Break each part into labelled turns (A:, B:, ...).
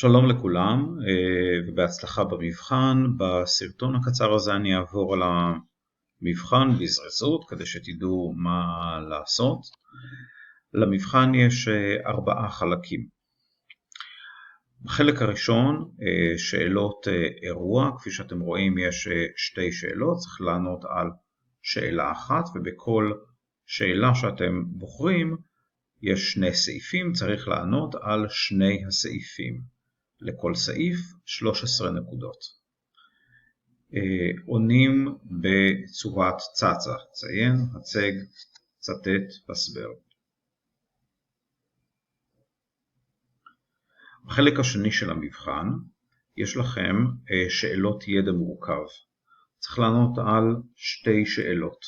A: שלום לכולם ובהצלחה במבחן. בסרטון הקצר הזה אני אעבור על המבחן בזריזות כדי שתדעו מה לעשות. למבחן יש 4 חלקים. בחלק הראשון שאלות אירוע, כפי שאתם רואים יש 2 שאלות, צריך לענות על שאלה אחת, ובכל שאלה שאתם בוחרים יש 2 סעיפים, צריך לענות על 2 הסעיפים. לכל סעיף 13 נקודות. עונים בצורת צצה, ציין, הצג, צטט, הסבר. בחלק השני של המבחן יש לכם שאלות ידע מורכב. צריך לענות על 2 שאלות.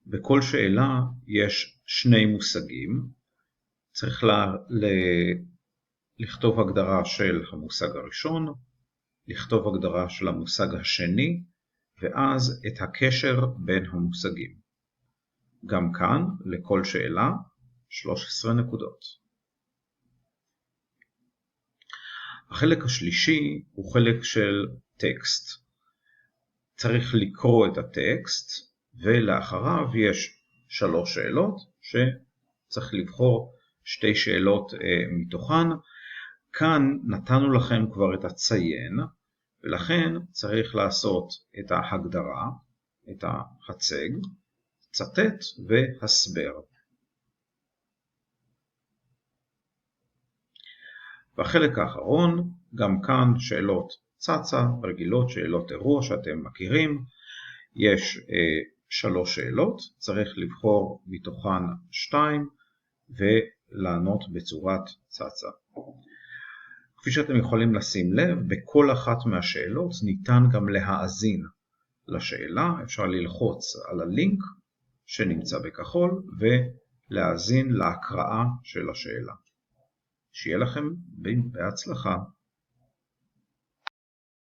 A: בכל שאלה יש 2 מושגים. צריך לכתוב הגדרה של המושג הראשון, לכתוב הגדרה של המושג השני, ואז את הקשר בין המושגים. גם כאן, לכל שאלה, 13 נקודות. החלק השלישי הוא חלק של טקסט. צריך לקרוא את הטקסט, ולאחריו יש 3 שאלות, שצריך לבחור 2 שאלות מתוכן. כאן נתנו לכם כבר את הציין, ולכן צריך לעשות את ההגדרה, את ההצג, צטט והסבר. בחלק האחרון, גם כאן שאלות צצה, רגילות, שאלות אירוע שאתם מכירים. יש 3 שאלות, צריך לבחור מתוכן 2 ולענות בצורת צצה. כפי שאתם יכולים לשים לב, בכל אחת מהשאלות ניתן גם להאזין לשאלה. אפשר ללחוץ על הלינק שנמצא בכחול ולהאזין להקראה של השאלה. שיהיה לכם בהצלחה.